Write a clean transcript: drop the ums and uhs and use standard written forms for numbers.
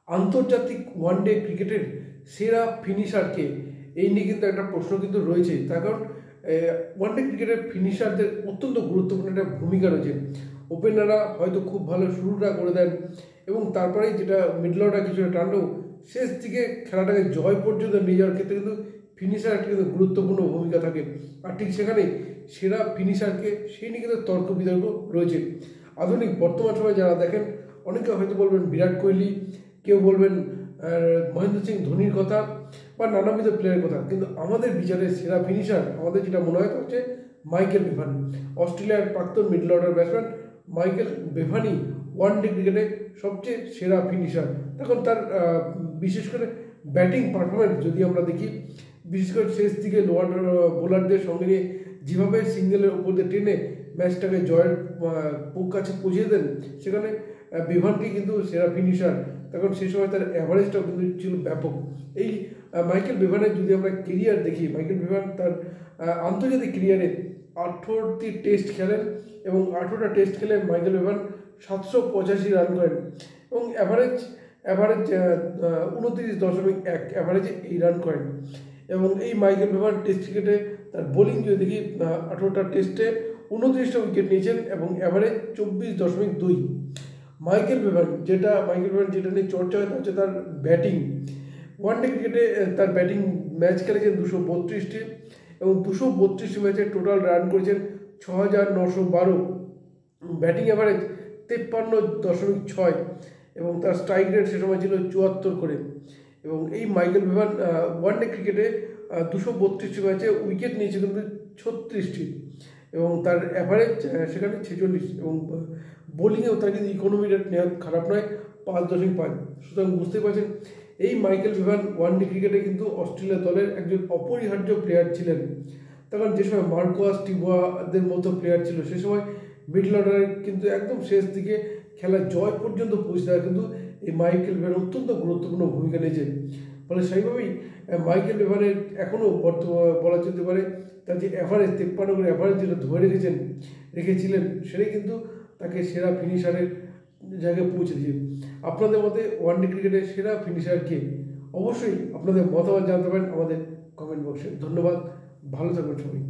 আন্তর্জাতিক ওয়ানডে ক্রিকেটের সেরা ফিনিশারকে, এই নিয়ে কিন্তু একটা প্রশ্ন কিন্তু রয়েছে। তার কারণ ওয়ানডে ক্রিকেটের ফিনিশারদের অত্যন্ত গুরুত্বপূর্ণ একটা ভূমিকা রয়েছে। ওপেনাররা হয়তো খুব ভালো শুরুটা করে দেন এবং তারপরেই যেটা মিডল অর্ডার কিছুটা টানলেও শেষ দিকে খেলাটাকে জয় পর্যন্ত নিয়ে যাওয়ার ক্ষেত্রে কিন্তু ফিনিশার একটা কিন্তু গুরুত্বপূর্ণ ভূমিকা থাকে। আর ঠিক সেখানেই সেরা ফিনিশারকে সেই নিয়ে কিন্তু তর্ক বিতর্ক রয়েছে। আধুনিক বর্তমান সময়ে যারা দেখেন, অনেকে হয়তো বলবেন বিরাট কোহলি, কেউ বলবেন মহেন্দ্র সিং ধোনির কথা বা নানাবিধ প্লেয়ারের কথা, কিন্তু আমাদের বিচারে সেরা ফিনিশার আমাদের যেটা মনে হয় তা হচ্ছে মাইকেল বেভান। অস্ট্রেলিয়ার প্রাক্তন মিডল অর্ডার ব্যাটসম্যান মাইকেল বেভানই ওয়ানডে ক্রিকেটে সবচেয়ে সেরা ফিনিশার। তখন তার বিশেষ করে ব্যাটিং পারফরমেন্স যদি আমরা দেখি, বিশেষ করে শেষ দিকে লোয়ার বোলারদের সঙ্গে নিয়ে যেভাবে সিঙ্গেলের উপর দিয়ে টেনে ম্যাচটাকে জয়ের কাছে পৌঁছে দেন, সেখানে বেভানটি কিন্তু সেরা ফিনিশার। তখন সেই সময় তার অ্যাভারেজটাও কিন্তু ছিল ব্যাপক। এই মাইকেল বেভানের যদি আমরা কেরিয়ার দেখি, মাইকেল বেভান তার আন্তর্জাতিক কেরিয়ারে 18টি টেস্ট খেলেন এবং 18টা টেস্ট খেলে মাইকেল বেভান 785 রান করেন এবং অ্যাভারেজ 29.1 অ্যাভারেজে এই রান করেন। এবং এই মাইকেল বেভান টেস্ট ক্রিকেটে তার বোলিং যদি দেখি, 18টা টেস্টে 29টা উইকেট নিয়েছেন এবং অ্যাভারেজ 24.2। মাইকেল বেভান যেটা নিয়ে চর্চা হয় তা হচ্ছে তার ব্যাটিং। ওয়ানডে ক্রিকেটে তার ব্যাটিং ম্যাচ খেলেছেন 232টি এবং 232টি ম্যাচে টোটাল রান করেছেন 6,912। ব্যাটিং অ্যাভারেজ 53.6 এবং তার স্ট্রাইক রেট সে সময় ছিল 74 করে। এবং এই মাইকেল বেভান ওয়ানডে ক্রিকেটে 232টি ম্যাচে উইকেট নিয়েছে কিন্তু 36টি এবং তার অ্যাভারেজ সেখানে 46। এবং বোলিংয়েও তার কিন্তু ইকোনমি রেট নেওয়া খারাপ নয়, 5.5। সুতরাং বুঝতে পারছেন এই মাইকেল বেভান ওয়ানডে ক্রিকেটে কিন্তু অস্ট্রেলিয়া দলের একজন অপরিহার্য প্লেয়ার ছিলেন। তখন যে সময় মার্কোয়াস টিবোয়াদের মতো প্লেয়ার ছিল, সে সময় মিডল অর্ডারে কিন্তু একদম শেষ দিকে খেলার জয় পর্যন্ত পৌঁছে দেওয়া কিন্তু এই মাইকেল বেভান অত্যন্ত গুরুত্বপূর্ণ ভূমিকা নিয়েছে। ফলে সেইভাবেই মাইকেল বেভানের এখনও বলা যেতে পারে তার যে অ্যাভারেজ 53 করে অ্যাভারেজ যেটা ধরে রেখেছিলেন, সেটাই কিন্তু তাকে সেরা ফিনিশারের জায়গায় পৌঁছে দিয়েছে। আপনাদের মতে ওয়ানডে ক্রিকেটের সেরা ফিনিশার কে? অবশ্যই আপনাদের মতামত জানাতে পারেন আমাদের কমেন্ট বক্সে। ধন্যবাদ, ভালো থাকবেন সবাই।